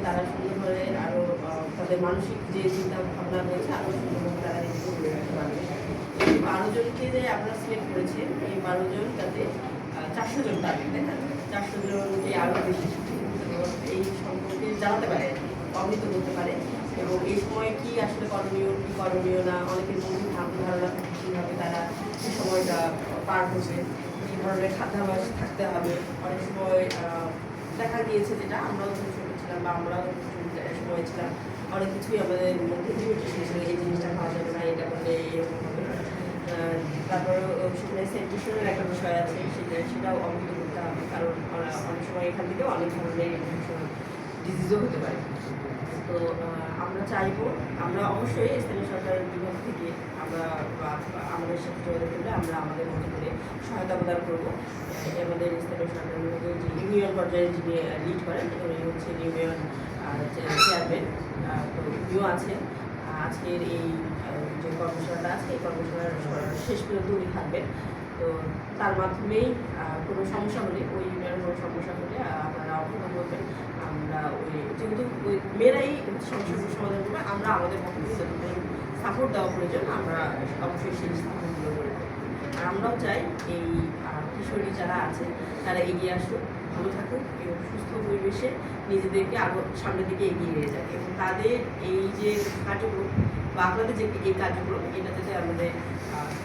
তারা সুন্দরভাবে আরও তাদের মানসিক যে চিন্তা ভাবনা রয়েছে আরও সুন্দরভাবে তারা নিজেকে গড়ে রাখতে পারবে। এই 12 জনকে যে আপনারা সিলেক্ট করেছেন, এই 12 জন যাতে 400 জন টার্গেট, তাই না? 400 জনকে আরও বেশি এই সম্পর্কে জানাতে পারে, অবহিত করতে পারে এবং এই সময় কি আসলে করণীয় কি করণীয় না, অনেকের মধ্যে ভ্রান্তি ধারণা থাকে কীভাবে তারা এই সময়টা পার করবে, কী ধরনের খাদ্যাভ্যাস থাকতে হবে। অনেক সময় দেখা গিয়েছে যেটা আমরাও ছোটো ছোটো ছিলাম বা আমরাও সময় ছিলাম, অনেক কিছুই আমাদের মধ্যে লিমিটেশন ছিল, এই জিনিসটা খাওয়া যাবে না, এটা করলে এরকম হবে না। তারপরে সেখানে সেন্টিশনের একটা বিষয় আছে, সেটাও অবহিত করতে হবে, কারণ অনেক সময় এখান থেকে অনেক ধরনের ডিজিজও হতে পারে। তো আমরা চাইবো, আমরা অবশ্যই স্থানীয় সরকারের বিভাগ থেকে আমরা আমাদের সাথে যোগাযোগ করলে আমরা আমাদের মতো করে সহায়তা প্রদান করবো। আমাদের স্থানীয় সরকার বিভাগের যে ইউনিয়ন পর্যায়ে যিনি লিড করেন উনি হচ্ছে ইউনিয়ন চেয়ারম্যান, তো উনিও আছেন। আজকের এই যে কর্মশালাটা আছে, এই কর্মশালার শেষ পর্যন্ত উনি থাকবেন। তো তার মাধ্যমেই কোনো সমস্যা হলে, ওই ইউনিয়নের কোনো সমস্যা হলে আপনারা অবগত করবেন। আমরা ওই যেহেতু ওই মেয়েরাই সমস্যাগুলো সমাধান করবে, আমরা আমাদের পক্ষ থেকে যতটাই সাপোর্ট দেওয়া প্রয়োজন আমরা অবশ্যই সেই সাপোর্টগুলো করে দেবো। আর আমরাও চাই এই কিশোরী যারা আছে তারা এগিয়ে আসুক, ভালো থাকুক এবং সুস্থ পরিবেশে নিজেদেরকে আরও সামনের দিকে এগিয়ে নিয়ে যায় এবং তাদের এই যে কার্যক্রম বা আপনাদের যে এই কার্যক্রম এটা যাতে আমাদের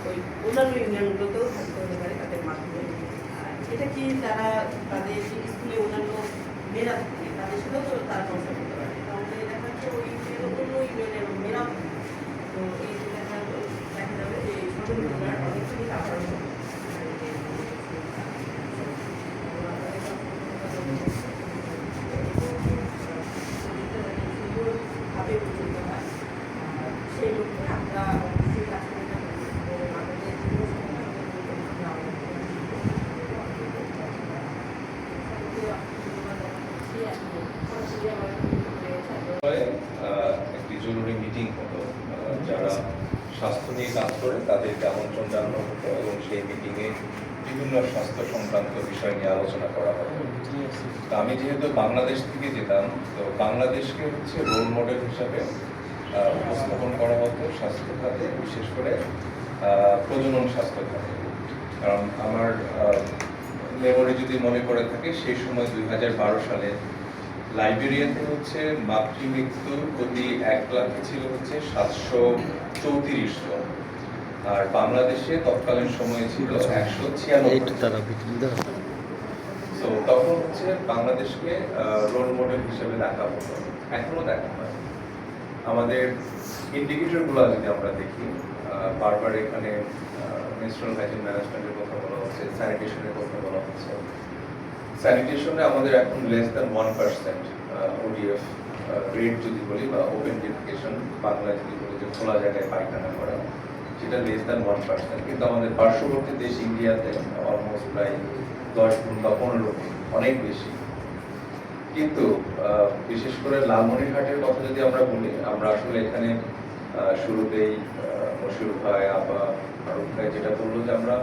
ওই অন্যান্য ইউনিয়নগুলোতেও থাকতে হতে পারে তাদের মাধ্যমে। এটা কি তারা তাদের স্কুলে অন্যান্য মেয়েরা থাকে তাদের সাথেও তো তারা চর্চা করতে পারে, তাহলে দেখা যাচ্ছে ওই অন্য ইউনিয়নের মেয়েরাও তো এই দেখা যাবে যে সচেতনতার অনেকখানি কারণ ভাবে চলতে হয়। সেই লক্ষ্যে আমরা অবশ্যই কাজ করে থাকি এবং আমাদের একটি জরুরি মিটিং হতো, যারা স্বাস্থ্য নিয়ে কাজ করে তাদেরকে আমন্ত্রণ জানানো হতো এবং সেই মিটিংয়ে বিভিন্ন স্বাস্থ্য সংক্রান্ত বিষয় নিয়ে আলোচনা করা হতো। তো আমি যেহেতু বাংলাদেশ থেকে যেতাম, তো বাংলাদেশকে হচ্ছে রোল মডেল হিসাবে উপস্থাপন করা হতো স্বাস্থ্য খাতে, বিশেষ করে প্রজনন স্বাস্থ্য খাতে। কারণ আমার মেমোরি যদি মনে করে থাকে, সেই সময় 2012 সালে লাইবেরিয়াতে হচ্ছে মাতৃমৃত্যু প্রতি 1 লাখ ছিল হচ্ছে 734 জন, আর বাংলাদেশে তৎকালীন সময়ে ছিল 196। তো তখন হচ্ছে বাংলাদেশকে রোল মডেল হিসেবে দেখা হতো, এখনো দেখা হয়। আমাদের ইন্ডিকেটরগুলো যদি আমরা দেখি, বারবার এখানে মেনস্ট্রুয়াল হাইজিন ম্যানেজমেন্টের কথা বলা হচ্ছে, স্যানিটেশনের কথা বলা হচ্ছে। স্যানিটেশনে আমাদের এখন লেস দ্যান 1% ওডিএফ রেট যদি বলি, বা ওপেন ডিফিকেশন বাংলায় যদি বলি যে খোলা জায়গায় পায়খানা করা, সেটা লেস দ্যান 1%। কিন্তু আমাদের পার্শ্ববর্তী দেশ ইন্ডিয়াতে অলমোস্ট প্রায় 10 গুণ বা 15 গুণ, অনেক বেশি। কিন্তু বিশেষ করে লালমনিরহাটের কথা যদি আমরা বলি, আমরা আসলে এখানে শুরুতেই মশিউর ভাই বা ফারুক ভাই যেটা বললো যে আমরা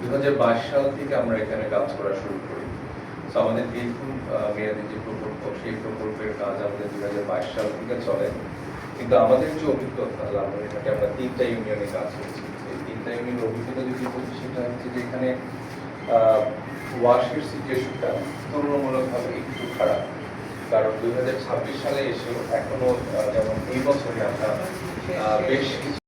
2022 সাল থেকে আমরা এখানে কাজ করা শুরু করি। তো আমাদের দীর্ঘ মেয়াদী যে প্রকল্প, সেই প্রকল্পের কাজ আমাদের 2022 সাল থেকে চলে। কিন্তু আমাদের যে অভিজ্ঞতা, লালমনিরহাটে আমরা 3টা ইউনিয়নে কাজ করছি। এই 3টা ইউনিয়নের অভিজ্ঞতা যদি বলি, সেটা হচ্ছে যে এখানে ওয়াশের সিচুয়েশনটা তুলনামূলকভাবে একটু খারাপ। কারণ 2026 সালে এসেও এখনো, যেমন এই বছরে আমরা বেশ কিছু